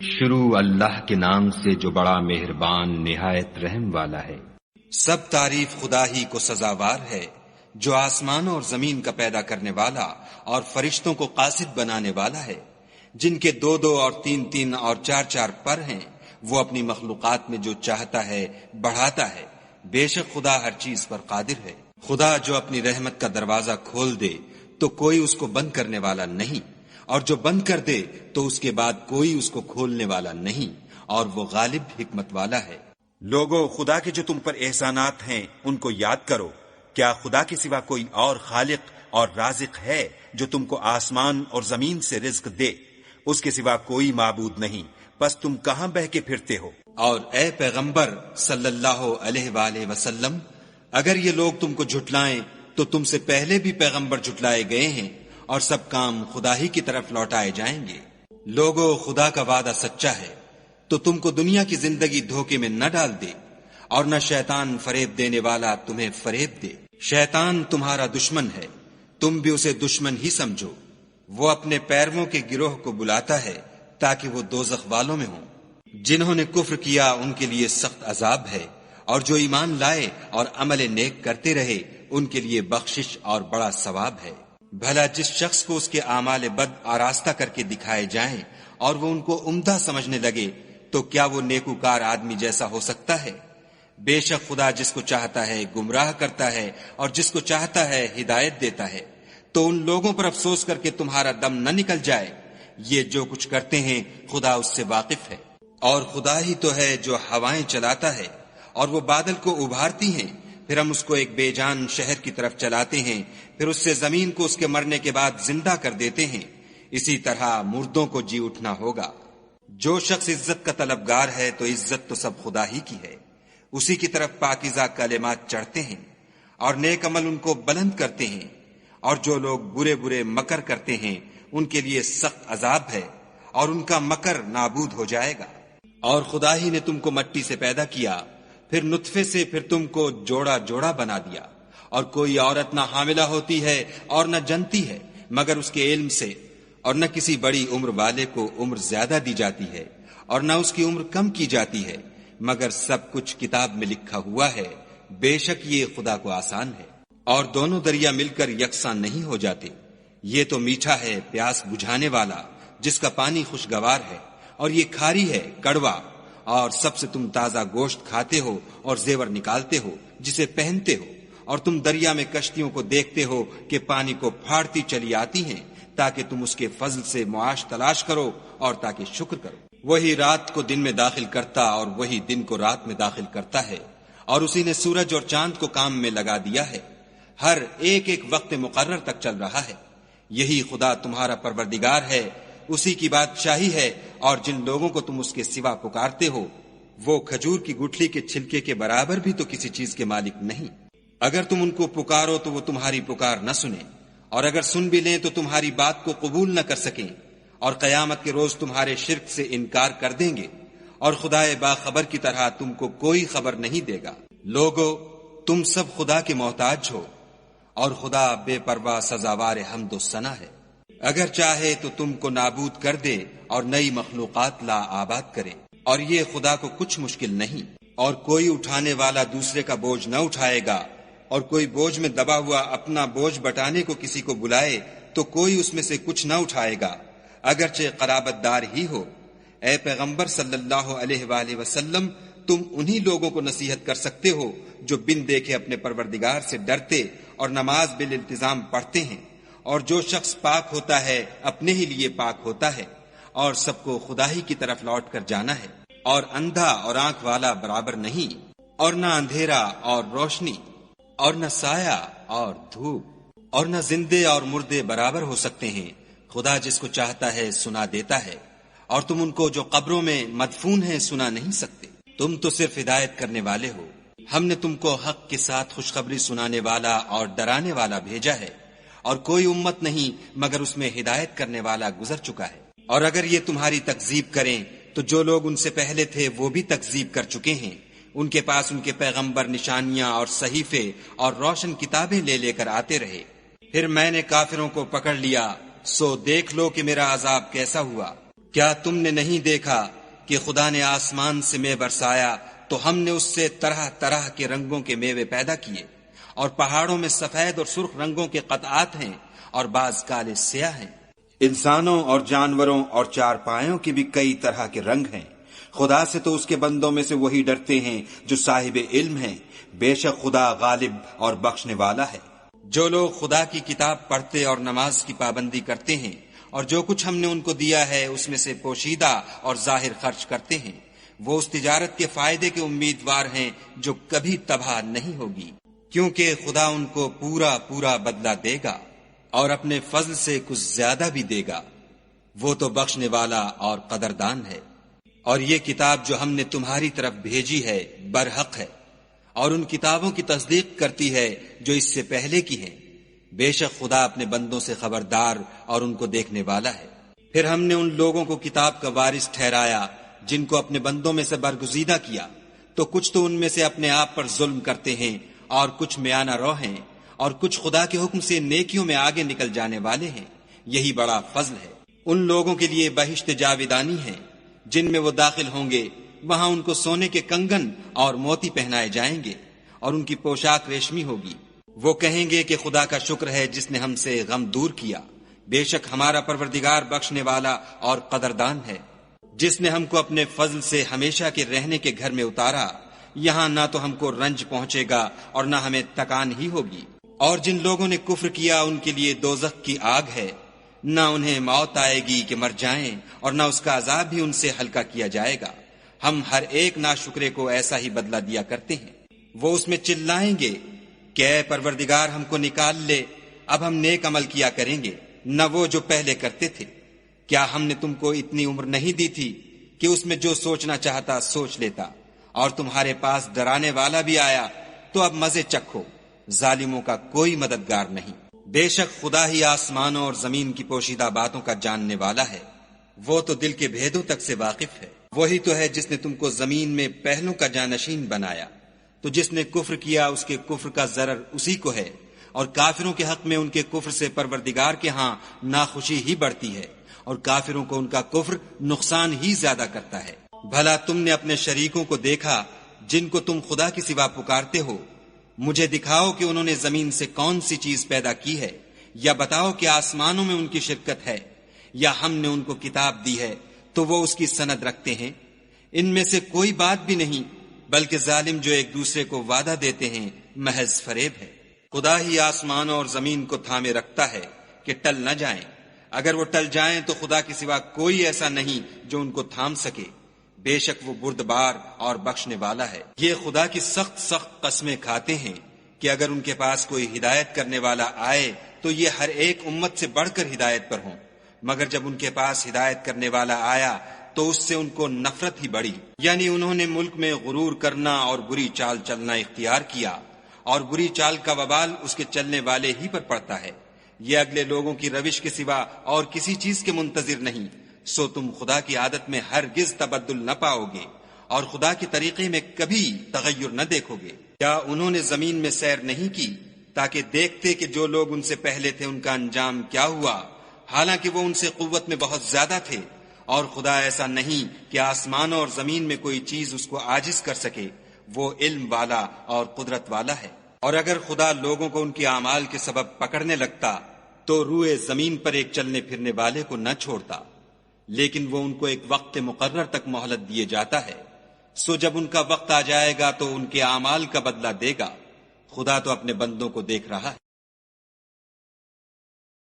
شروع اللہ کے نام سے جو بڑا مہربان نہایت رحم والا ہے۔ سب تعریف خدا ہی کو سزاوار ہے جو آسمانوں اور زمین کا پیدا کرنے والا اور فرشتوں کو قاصد بنانے والا ہے، جن کے 2 اور 3 اور 4 پر ہیں۔ وہ اپنی مخلوقات میں جو چاہتا ہے بڑھاتا ہے، بے شک خدا ہر چیز پر قادر ہے۔ خدا جو اپنی رحمت کا دروازہ کھول دے تو کوئی اس کو بند کرنے والا نہیں، اور جو بند کر دے تو اس کے بعد کوئی اس کو کھولنے والا نہیں، اور وہ غالب حکمت والا ہے۔ لوگو، خدا کے جو تم پر احسانات ہیں ان کو یاد کرو۔ کیا خدا کے سوا کوئی اور خالق اور رازق ہے جو تم کو آسمان اور زمین سے رزق دے؟ اس کے سوا کوئی معبود نہیں، پس تم کہاں بہ کے پھرتے ہو؟ اور اے پیغمبر صلی اللہ علیہ وآلہ وسلم، اگر یہ لوگ تم کو جھٹلائیں تو تم سے پہلے بھی پیغمبر جھٹلائے گئے ہیں، اور سب کام خدا ہی کی طرف لوٹائے جائیں گے۔ لوگو، خدا کا وعدہ سچا ہے، تو تم کو دنیا کی زندگی دھوکے میں نہ ڈال دے، اور نہ شیطان فریب دینے والا تمہیں فریب دے۔ شیطان تمہارا دشمن ہے، تم بھی اسے دشمن ہی سمجھو۔ وہ اپنے پیرووں کے گروہ کو بلاتا ہے تاکہ وہ دوزخ والوں میں ہوں۔ جنہوں نے کفر کیا ان کے لیے سخت عذاب ہے، اور جو ایمان لائے اور عمل نیک کرتے رہے ان کے لیے بخشش اور بڑا ثواب ہے۔ بھلا جس شخص کو اس کے اعمال بد آراستہ کر کے دکھائے جائیں اور وہ ان کو عمدہ سمجھنے لگے تو کیا وہ نیکوکار آدمی جیسا ہو سکتا ہے؟ بے شک خدا جس کو چاہتا ہے گمراہ کرتا ہے اور جس کو چاہتا ہے ہدایت دیتا ہے۔ تو ان لوگوں پر افسوس کر کے تمہارا دم نہ نکل جائے، یہ جو کچھ کرتے ہیں خدا اس سے واقف ہے۔ اور خدا ہی تو ہے جو ہوائیں چلاتا ہے اور وہ بادل کو ابھارتی ہیں، پھر ہم اس کو ایک بے جان شہر کی طرف چلاتے ہیں، پھر اس سے زمین کو اس کے مرنے کے بعد زندہ کر دیتے ہیں۔ اسی طرح مردوں کو جی اٹھنا ہوگا۔ جو شخص عزت کا طلبگار ہے تو عزت تو سب خدا ہی کی ہے، اسی کی طرف پاکیزہ کلمات چڑھتے ہیں اور نیک عمل ان کو بلند کرتے ہیں۔ اور جو لوگ برے برے مکر کرتے ہیں ان کے لیے سخت عذاب ہے، اور ان کا مکر نابود ہو جائے گا۔ اور خدا ہی نے تم کو مٹی سے پیدا کیا، پھر نطفے سے، پھر تم کو جوڑا جوڑا بنا دیا، اور کوئی عورت نہ حاملہ ہوتی ہے اور نہ جنتی ہے مگر اس کے علم سے، اور نہ کسی بڑی عمر والے کو عمر زیادہ دی جاتی ہے اور نہ اس کی عمر کم کی جاتی ہے، مگر سب کچھ کتاب میں لکھا ہوا ہے۔ بے شک یہ خدا کو آسان ہے۔ اور دونوں دریا مل کر یکساں نہیں ہو جاتے۔ یہ تو میٹھا ہے پیاس بجھانے والا، جس کا پانی خوشگوار ہے، اور یہ کھاری ہے کڑوا۔ اور سب سے تم تازہ گوشت کھاتے ہو اور زیور نکالتے ہو جسے پہنتے ہو، اور تم دریا میں کشتیوں کو دیکھتے ہو کہ پانی کو پھاڑتی چلی آتی ہیں، تاکہ تم اس کے فضل سے معاش تلاش کرو اور تاکہ شکر کرو۔ وہی رات کو دن میں داخل کرتا اور وہی دن کو رات میں داخل کرتا ہے، اور اسی نے سورج اور چاند کو کام میں لگا دیا ہے، ہر ایک ایک وقت مقرر تک چل رہا ہے۔ یہی خدا تمہارا پروردگار ہے، اسی کی بادشاہی ہے، اور جن لوگوں کو تم اس کے سوا پکارتے ہو وہ کھجور کی گٹھلی کے چھلکے کے برابر بھی تو کسی چیز کے مالک نہیں۔ اگر تم ان کو پکارو تو وہ تمہاری پکار نہ سنیں، اور اگر سن بھی لیں تو تمہاری بات کو قبول نہ کر سکیں، اور قیامت کے روز تمہارے شرک سے انکار کر دیں گے، اور خدائے باخبر کی طرح تم کو کوئی خبر نہیں دے گا۔ لوگو، تم سب خدا کے محتاج ہو، اور خدا بے پرواہ سزاوار حمد و ثنا ہے۔ اگر چاہے تو تم کو نابود کر دے اور نئی مخلوقات لا آباد کرے، اور یہ خدا کو کچھ مشکل نہیں۔ اور کوئی اٹھانے والا دوسرے کا بوجھ نہ اٹھائے گا، اور کوئی بوجھ میں دبا ہوا اپنا بوجھ بٹانے کو کسی کو بلائے تو کوئی اس میں سے کچھ نہ اٹھائے گا، اگرچہ قرابت دار ہی ہو۔ اے پیغمبر صلی اللہ علیہ وآلہ وسلم، تم انہی لوگوں کو نصیحت کر سکتے ہو جو بن دیکھے اپنے پروردگار سے ڈرتے اور نماز بالالتزام پڑھتے ہیں۔ اور جو شخص پاک ہوتا ہے اپنے ہی لیے پاک ہوتا ہے، اور سب کو خدا ہی کی طرف لوٹ کر جانا ہے۔ اور اندھا اور آنکھ والا برابر نہیں، اور نہ اندھیرا اور روشنی، اور نہ سایہ اور دھوپ، اور نہ زندے اور مردے برابر ہو سکتے ہیں۔ خدا جس کو چاہتا ہے سنا دیتا ہے، اور تم ان کو جو قبروں میں مدفون ہیں سنا نہیں سکتے۔ تم تو صرف ہدایت کرنے والے ہو۔ ہم نے تم کو حق کے ساتھ خوشخبری سنانے والا اور ڈرانے والا بھیجا ہے، اور کوئی امت نہیں مگر اس میں ہدایت کرنے والا گزر چکا ہے۔ اور اگر یہ تمہاری تکذیب کریں تو جو لوگ ان سے پہلے تھے وہ بھی تکذیب کر چکے ہیں۔ ان کے پاس ان کے پیغمبر نشانیاں اور صحیفے اور روشن کتابیں لے لے کر آتے رہے، پھر میں نے کافروں کو پکڑ لیا، سو دیکھ لو کہ میرا عذاب کیسا ہوا۔ کیا تم نے نہیں دیکھا کہ خدا نے آسمان سے مے برسایا تو ہم نے اس سے طرح طرح کے رنگوں کے میوے پیدا کیے، اور پہاڑوں میں سفید اور سرخ رنگوں کے قطعات ہیں اور بعض کالے سیاہ ہیں۔ انسانوں اور جانوروں اور چارپائیوں کے بھی کئی طرح کے رنگ ہیں۔ خدا سے تو اس کے بندوں میں سے وہی ڈرتے ہیں جو صاحب علم ہیں، بے شک خدا غالب اور بخشنے والا ہے۔ جو لوگ خدا کی کتاب پڑھتے اور نماز کی پابندی کرتے ہیں اور جو کچھ ہم نے ان کو دیا ہے اس میں سے پوشیدہ اور ظاہر خرچ کرتے ہیں، وہ اس تجارت کے فائدے کے امیدوار ہیں جو کبھی تباہ نہیں ہوگی، کیونکہ خدا ان کو پورا پورا بدلہ دے گا اور اپنے فضل سے کچھ زیادہ بھی دے گا۔ وہ تو بخشنے والا اور قدردان ہے۔ اور یہ کتاب جو ہم نے تمہاری طرف بھیجی ہے برحق ہے، اور ان کتابوں کی تصدیق کرتی ہے جو اس سے پہلے کی ہیں۔ بے شک خدا اپنے بندوں سے خبردار اور ان کو دیکھنے والا ہے۔ پھر ہم نے ان لوگوں کو کتاب کا وارث ٹھہرایا جن کو اپنے بندوں میں سے برگزیدہ کیا، تو کچھ تو ان میں سے اپنے آپ پر ظلم کرتے ہیں اور کچھ میانہ رو ہیں، اور کچھ خدا کے حکم سے نیکیوں میں آگے نکل جانے والے ہیں۔ یہی بڑا فضل ہے۔ ان لوگوں کے لیے بہشت جاویدانی ہے جن میں وہ داخل ہوں گے، وہاں ان کو سونے کے کنگن اور موتی پہنائے جائیں گے اور ان کی پوشاک ریشمی ہوگی۔ وہ کہیں گے کہ خدا کا شکر ہے جس نے ہم سے غم دور کیا، بے شک ہمارا پروردگار بخشنے والا اور قدردان ہے، جس نے ہم کو اپنے فضل سے ہمیشہ کے رہنے کے گھر میں اتارا۔ یہاں نہ تو ہم کو رنج پہنچے گا اور نہ ہمیں تکان ہی ہوگی۔ اور جن لوگوں نے کفر کیا ان کے لیے دوزخ کی آگ ہے، نہ انہیں موت آئے گی کہ مر جائیں اور نہ اس کا عذاب بھی ان سے ہلکا کیا جائے گا۔ ہم ہر ایک ناشکرے کو ایسا ہی بدلہ دیا کرتے ہیں۔ وہ اس میں چلائیں گے کہ اے پروردگار ہم کو نکال لے، اب ہم نیک عمل کیا کریں گے، نہ وہ جو پہلے کرتے تھے۔ کیا ہم نے تم کو اتنی عمر نہیں دی تھی کہ اس میں جو سوچنا چاہتا سوچ لیتا، اور تمہارے پاس ڈرانے والا بھی آیا تو اب مزے چکھو، ظالموں کا کوئی مددگار نہیں۔ بے شک خدا ہی آسمانوں اور زمین کی پوشیدہ باتوں کا جاننے والا ہے، وہ تو دل کے بھیدوں تک سے واقف ہے۔ وہی تو ہے جس نے تم کو زمین میں پہلوں کا جانشین بنایا، تو جس نے کفر کیا اس کے کفر کا ضرر اسی کو ہے، اور کافروں کے حق میں ان کے کفر سے پروردگار کے ہاں ناخوشی ہی بڑھتی ہے، اور کافروں کو ان کا کفر نقصان ہی زیادہ کرتا ہے۔ بھلا تم نے اپنے شریکوں کو دیکھا جن کو تم خدا کی سوا پکارتے ہو؟ مجھے دکھاؤ کہ انہوں نے زمین سے کون سی چیز پیدا کی ہے، یا بتاؤ کہ آسمانوں میں ان کی شرکت ہے، یا ہم نے ان کو کتاب دی ہے تو وہ اس کی سند رکھتے ہیں۔ ان میں سے کوئی بات بھی نہیں، بلکہ ظالم جو ایک دوسرے کو وعدہ دیتے ہیں محض فریب ہے۔ خدا ہی آسمانوں اور زمین کو تھامے رکھتا ہے کہ ٹل نہ جائیں، اگر وہ ٹل جائیں تو خدا کے سوا کوئی ایسا نہیں جو ان کو تھام سکے، بے شک وہ بردبار اور بخشنے والا ہے۔ یہ خدا کی سخت سخت قسمیں کھاتے ہیں کہ اگر ان کے پاس کوئی ہدایت کرنے والا آئے تو یہ ہر ایک امت سے بڑھ کر ہدایت پر ہوں، مگر جب ان کے پاس ہدایت کرنے والا آیا تو اس سے ان کو نفرت ہی بڑھی، یعنی انہوں نے ملک میں غرور کرنا اور بری چال چلنا اختیار کیا، اور بری چال کا وبال اس کے چلنے والے ہی پر پڑتا ہے۔ یہ اگلے لوگوں کی روش کے سوا اور کسی چیز کے منتظر نہیں، سو تم خدا کی عادت میں ہرگز تبدل نہ پاؤ گے اور خدا کے طریقے میں کبھی تغیر نہ دیکھو گے۔ کیا انہوں نے زمین میں سیر نہیں کی تاکہ دیکھتے کہ جو لوگ ان سے پہلے تھے ان کا انجام کیا ہوا، حالانکہ وہ ان سے قوت میں بہت زیادہ تھے؟ اور خدا ایسا نہیں کہ آسمانوں اور زمین میں کوئی چیز اس کو عاجز کر سکے، وہ علم والا اور قدرت والا ہے۔ اور اگر خدا لوگوں کو ان کے اعمال کے سبب پکڑنے لگتا تو روئے زمین پر ایک چلنے پھرنے والے کو نہ چھوڑتا، لیکن وہ ان کو ایک وقت مقرر تک مہلت دیے جاتا ہے، سو جب ان کا وقت آ جائے گا تو ان کے اعمال کا بدلہ دے گا۔ خدا تو اپنے بندوں کو دیکھ رہا ہے۔